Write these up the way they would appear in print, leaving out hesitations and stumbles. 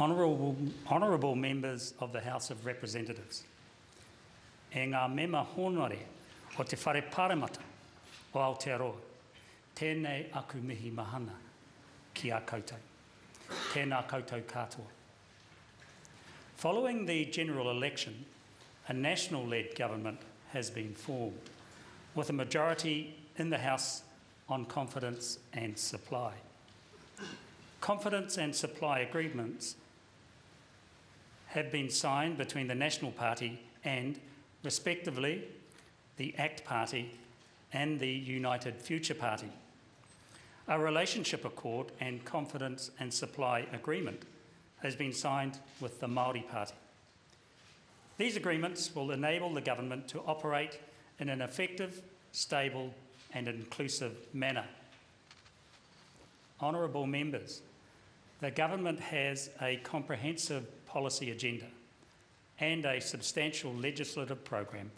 Honourable members of the House of Representatives, e ngā mema honore o te whare paramata o Aotearoa, tēnei aku mihi mahana ki a koutou. Tēnā koutou katoa. Following the general election, a national-led government has been formed, with a majority in the House on confidence and supply. Confidence and supply agreements have been signed between the National Party and, respectively, the ACT Party and the United Future Party. A relationship accord and confidence and supply agreement has been signed with the Māori Party. These agreements will enable the government to operate in an effective, stable and inclusive manner. Honourable members, the government has a comprehensive policy agenda and a substantial legislative program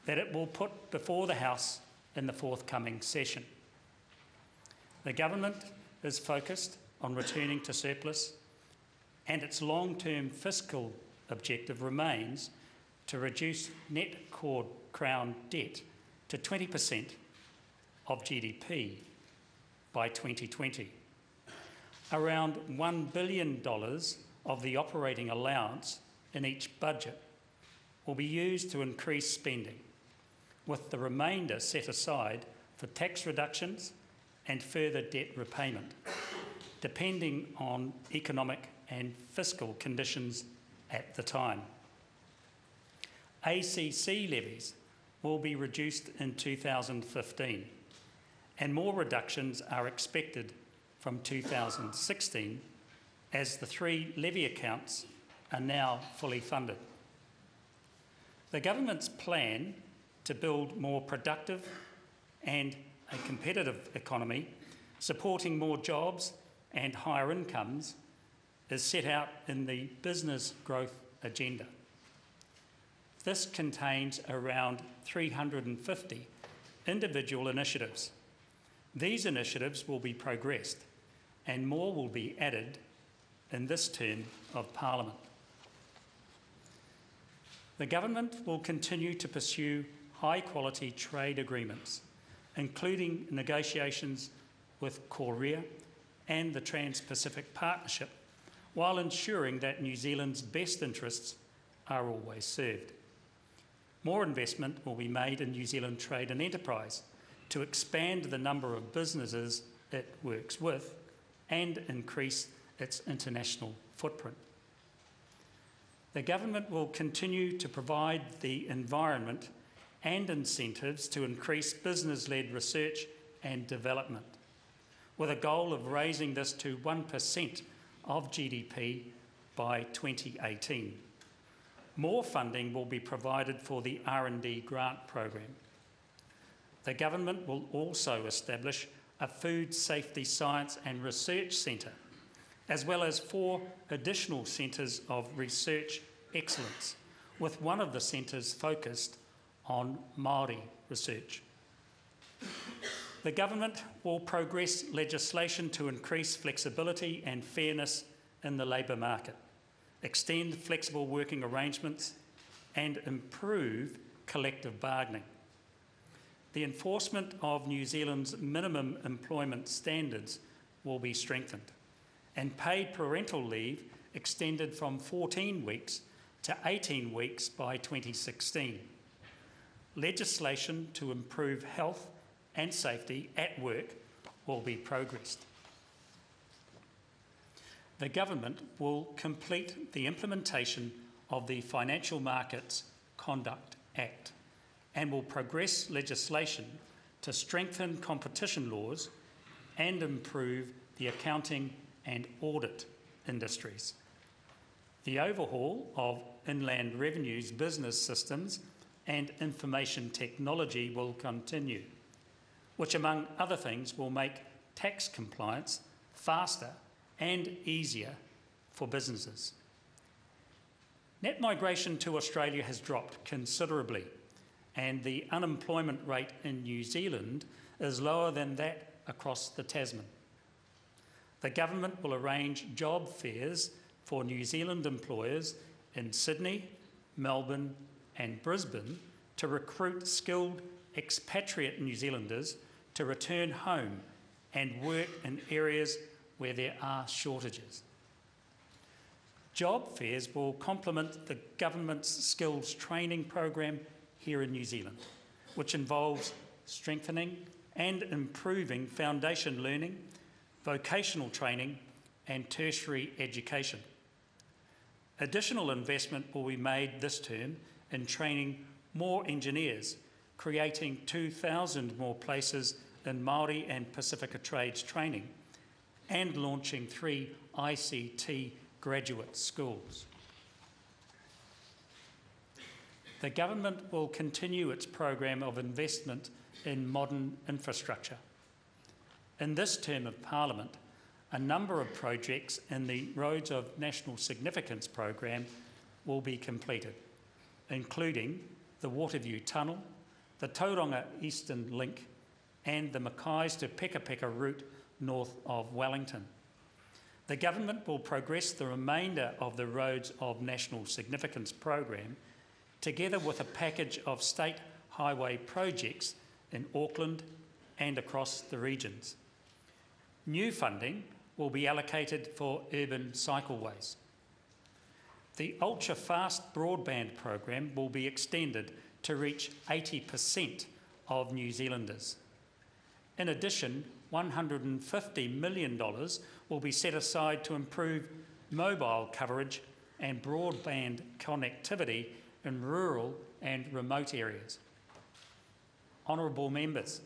that it will put before the House in the forthcoming session. The government is focused on returning to surplus, and its long-term fiscal objective remains to reduce net core Crown debt to 20% of GDP by 2020. Around $1 billion of the operating allowance in each budget will be used to increase spending, with the remainder set aside for tax reductions and further debt repayment, depending on economic and fiscal conditions at the time. ACC levies will be reduced in 2015, and more reductions are expected from 2016 as the 3 levy accounts are now fully funded. The government's plan to build more productive and a competitive economy, supporting more jobs and higher incomes, is set out in the Business Growth Agenda. This contains around 350 individual initiatives. These initiatives will be progressed and more will be added in this term of Parliament. The government will continue to pursue high-quality trade agreements, including negotiations with Korea and the Trans-Pacific Partnership, while ensuring that New Zealand's best interests are always served. More investment will be made in New Zealand trade and enterprise to expand the number of businesses it works with and increase its international footprint. The government will continue to provide the environment and incentives to increase business-led research and development, with a goal of raising this to 1% of GDP by 2018. More funding will be provided for the R&D grant program. The government will also establish a Food Safety Science and Research Centre, as well as 4 additional centres of research excellence, with one of the centres focused on Māori research. The government will progress legislation to increase flexibility and fairness in the labour market, extend flexible working arrangements and improve collective bargaining. The enforcement of New Zealand's minimum employment standards will be strengthened, and paid parental leave extended from 14 weeks to 18 weeks by 2016. Legislation to improve health and safety at work will be progressed. The government will complete the implementation of the Financial Markets Conduct Act and will progress legislation to strengthen competition laws and improve the accounting and audit industries. The overhaul of Inland Revenue's business systems and information technology will continue, which, among other things, will make tax compliance faster and easier for businesses. Net migration to Australia has dropped considerably, and the unemployment rate in New Zealand is lower than that across the Tasman. The government will arrange job fairs for New Zealand employers in Sydney, Melbourne and Brisbane to recruit skilled expatriate New Zealanders to return home and work in areas where there are shortages. Job fairs will complement the government's skills training program here in New Zealand, which involves strengthening and improving foundation learning, vocational training and tertiary education. Additional investment will be made this term in training more engineers, creating 2,000 more places in Māori and Pacifica trades training, and launching 3 ICT graduate schools. The government will continue its program of investment in modern infrastructure. In this term of Parliament, a number of projects in the Roads of National Significance program will be completed, including the Waterview Tunnel, the Tauranga Eastern Link and the Mackay's to Peka route north of Wellington. The government will progress the remainder of the Roads of National Significance program together with a package of state highway projects in Auckland and across the regions. New funding will be allocated for urban cycleways. The ultra-fast broadband program will be extended to reach 80% of New Zealanders. In addition, $150 million will be set aside to improve mobile coverage and broadband connectivity in rural and remote areas. Honourable members,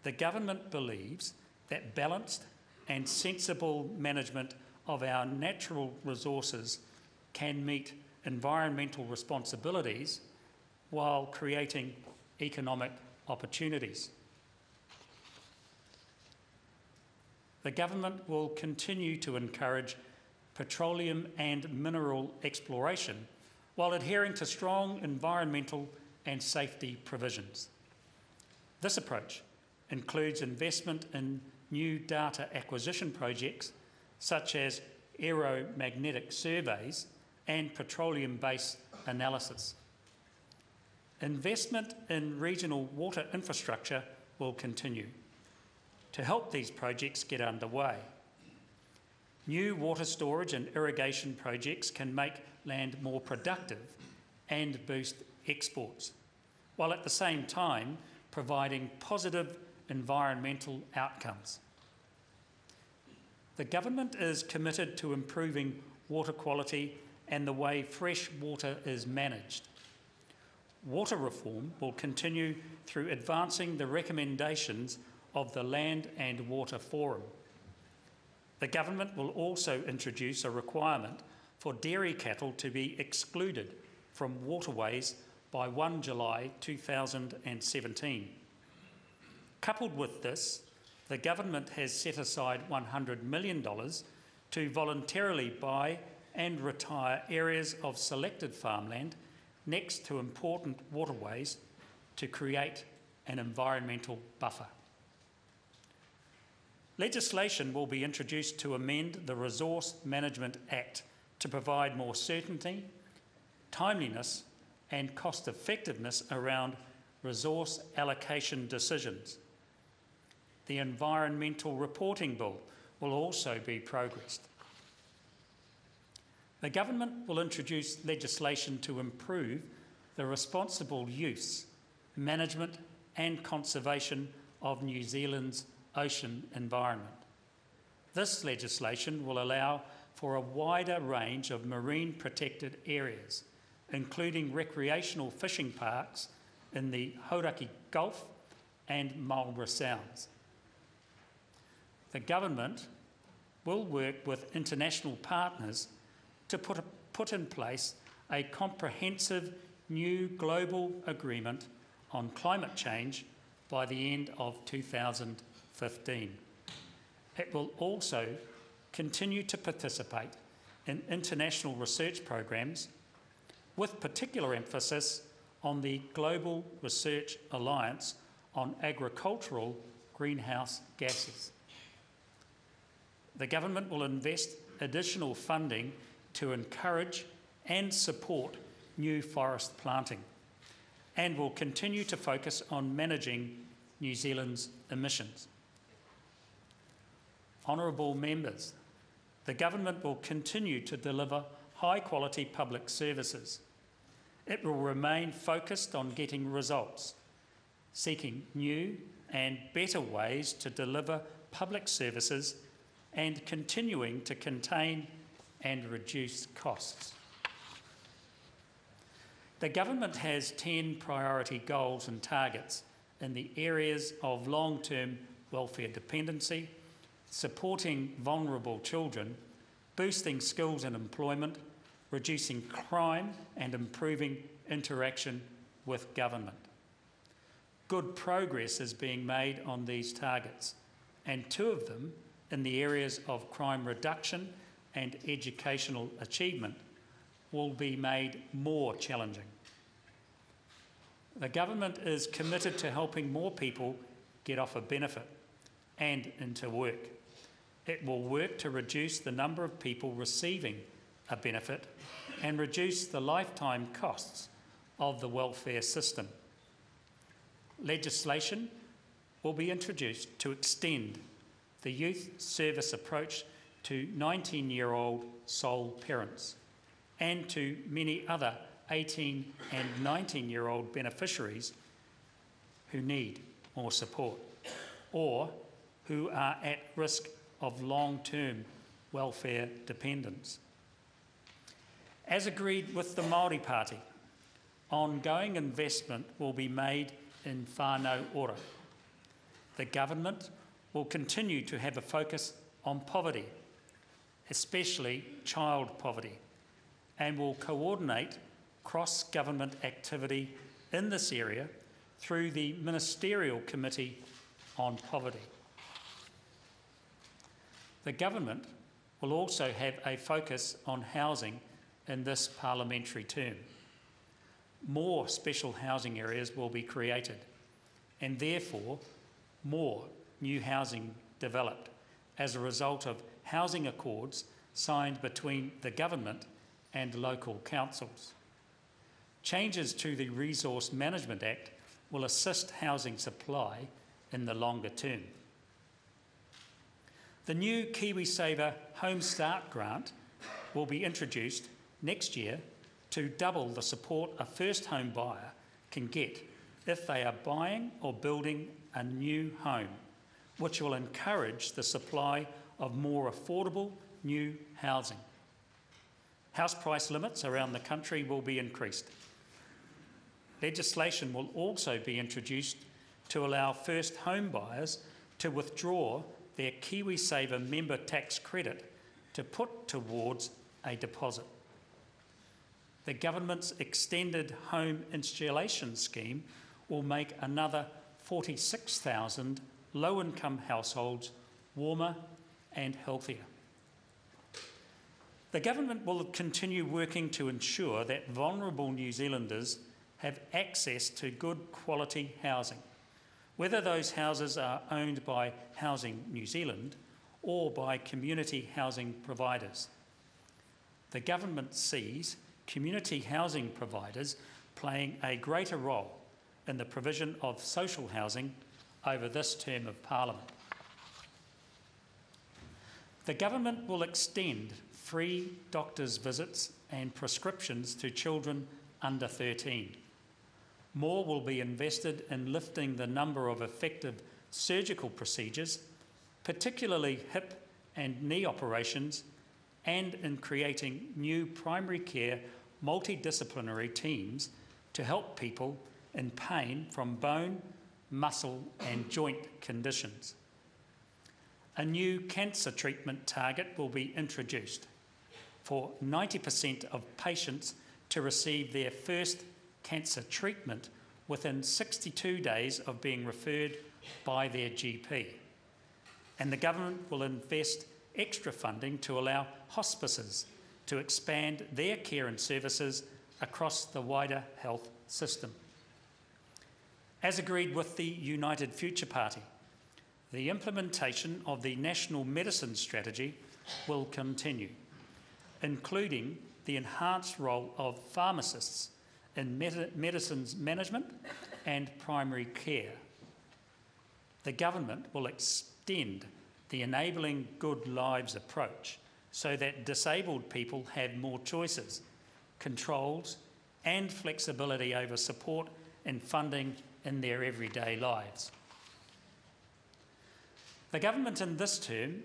the government believes that balanced and sensible management of our natural resources can meet environmental responsibilities while creating economic opportunities. The government will continue to encourage petroleum and mineral exploration while adhering to strong environmental and safety provisions. This approach includes investment in new data acquisition projects such as aeromagnetic surveys and petroleum-based analysis. Investment in regional water infrastructure will continue to help these projects get underway. New water storage and irrigation projects can make land more productive and boost exports, while at the same time providing positive environmental outcomes. The government is committed to improving water quality and the way fresh water is managed. Water reform will continue through advancing the recommendations of the Land and Water Forum. The government will also introduce a requirement for dairy cattle to be excluded from waterways by 1 July 2017. Coupled with this, the government has set aside $100 million to voluntarily buy and retire areas of selected farmland next to important waterways to create an environmental buffer. Legislation will be introduced to amend the Resource Management Act to provide more certainty, timeliness and cost effectiveness around resource allocation decisions. The Environmental Reporting Bill will also be progressed. The government will introduce legislation to improve the responsible use, management and conservation of New Zealand's ocean environment. This legislation will allow for a wider range of marine protected areas, including recreational fishing parks in the Hauraki Gulf and Marlborough Sounds. The government will work with international partners to put in place a comprehensive new global agreement on climate change by the end of 2015. It will also continue to participate in international research programs with particular emphasis on the Global Research Alliance on Agricultural Greenhouse Gases. The government will invest additional funding to encourage and support new forest planting, and will continue to focus on managing New Zealand's emissions. Honourable members, the government will continue to deliver high-quality public services. It will remain focused on getting results, seeking new and better ways to deliver public services and continuing to contain and reduce costs. The government has 10 priority goals and targets in the areas of long-term welfare dependency, supporting vulnerable children, boosting skills and employment, reducing crime and improving interaction with government. Good progress is being made on these targets, and 2 of them in the areas of crime reduction and educational achievement will be made more challenging. The government is committed to helping more people get off a benefit and into work. It will work to reduce the number of people receiving a benefit and reduce the lifetime costs of the welfare system. Legislation will be introduced to extend the youth service approach to 19-year-old sole parents and to many other 18 and 19-year-old beneficiaries who need more support or who are at risk of long-term welfare dependence. As agreed with the Māori Party, ongoing investment will be made in whānau ora. The government will continue to have a focus on poverty, especially child poverty, and will coordinate cross-government activity in this area through the Ministerial Committee on Poverty. The government will also have a focus on housing in this parliamentary term. More special housing areas will be created and therefore more new housing developed as a result of housing accords signed between the government and local councils. Changes to the Resource Management Act will assist housing supply in the longer term. The new KiwiSaver Home Start grant will be introduced next year to double the support a first home buyer can get if they are buying or building a new home, which will encourage the supply of more affordable new housing. House price limits around the country will be increased. Legislation will also be introduced to allow first home buyers to withdraw their KiwiSaver member tax credit to put towards a deposit. The government's extended home installation scheme will make another 46,000 low-income households warmer and healthier. The government will continue working to ensure that vulnerable New Zealanders have access to good quality housing, whether those houses are owned by Housing New Zealand or by community housing providers. The government sees community housing providers playing a greater role in the provision of social housing over this term of Parliament. The government will extend free doctors' visits and prescriptions to children under 13. More will be invested in lifting the number of effective surgical procedures, particularly hip and knee operations, and in creating new primary care multidisciplinary teams to help people in pain from bone, muscle and joint conditions. A new cancer treatment target will be introduced for 90% of patients to receive their first cancer treatment within 62 days of being referred by their GP. And the government will invest extra funding to allow hospices to expand their care and services across the wider health system. As agreed with the United Future Party, the implementation of the National Medicine Strategy will continue. including the enhanced role of pharmacists in medicines management and primary care. The government will extend the Enabling Good Lives approach so that disabled people have more choices, controls and flexibility over support and funding in their everyday lives. The government in this term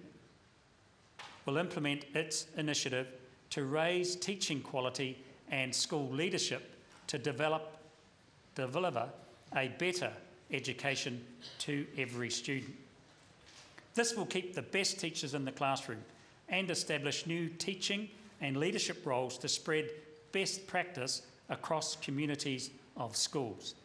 will implement its initiative to raise teaching quality and school leadership to deliver a better education to every student. This will keep the best teachers in the classroom and establish new teaching and leadership roles to spread best practice across communities of schools.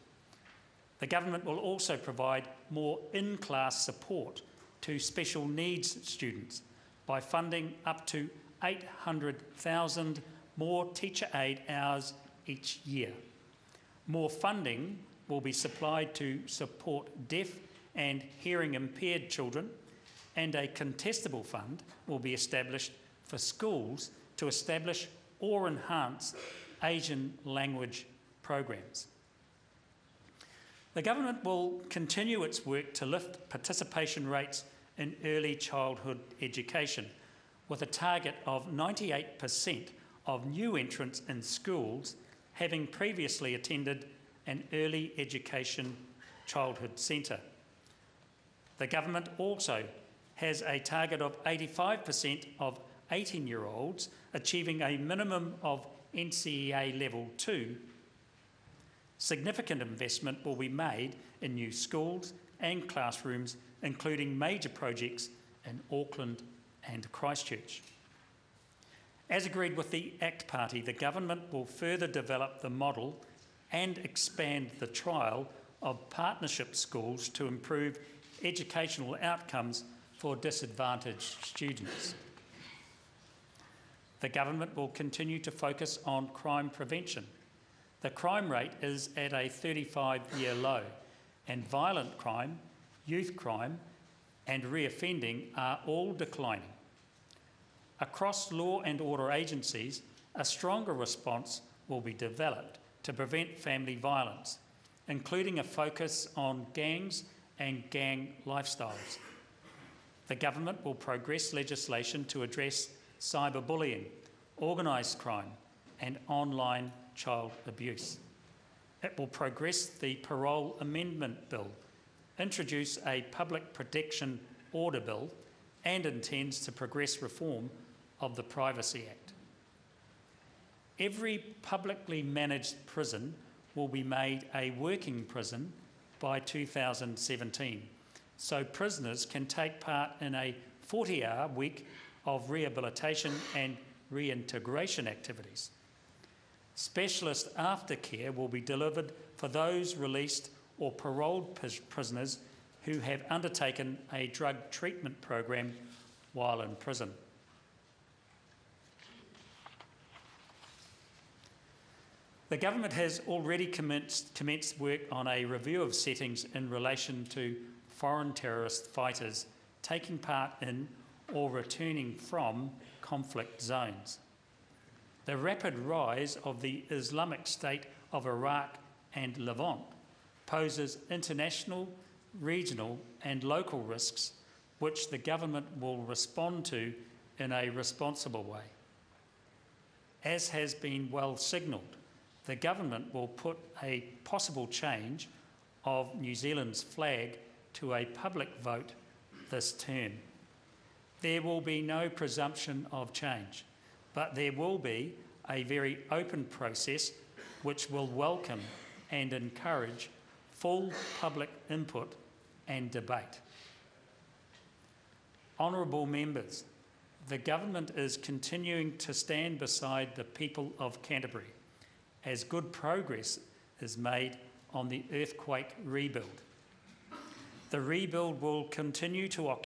The government will also provide more in-class support to special needs students by funding up to 800,000 more teacher aid hours each year. More funding will be supplied to support deaf and hearing impaired children, and a contestable fund will be established for schools to establish or enhance Asian language programs. The government will continue its work to lift participation rates in early childhood education, with a target of 98% of new entrants in schools having previously attended an early education childhood centre. The government also has a target of 85% of 18-year-olds achieving a minimum of NCEA Level 2. Significant investment will be made in new schools and classrooms, including major projects in Auckland and Christchurch. As agreed with the ACT Party, the government will further develop the model and expand the trial of partnership schools to improve educational outcomes for disadvantaged students. The government will continue to focus on crime prevention. The crime rate is at a 35-year low, and violent crime, youth crime and reoffending are all declining. Across law and order agencies, a stronger response will be developed to prevent family violence, including a focus on gangs and gang lifestyles. The government will progress legislation to address cyberbullying, organised crime and online child abuse. It will progress the Parole Amendment Bill, introduce a Public Protection Order Bill, and intends to progress reform of the Privacy Act. Every publicly managed prison will be made a working prison by 2017, so prisoners can take part in a 40-hour week of rehabilitation and reintegration activities. Specialist aftercare will be delivered for those released or paroled prisoners who have undertaken a drug treatment program while in prison. The government has already commenced work on a review of settings in relation to foreign terrorist fighters taking part in or returning from conflict zones. The rapid rise of the Islamic State of Iraq and Levant poses international, regional and local risks which the government will respond to in a responsible way. As has been well signalled, the government will put a possible change of New Zealand's flag to a public vote this term. There will be no presumption of change, but there will be a very open process which will welcome and encourage full public input and debate. Honourable members, the government is continuing to stand beside the people of Canterbury as good progress is made on the earthquake rebuild. The rebuild will continue to occupy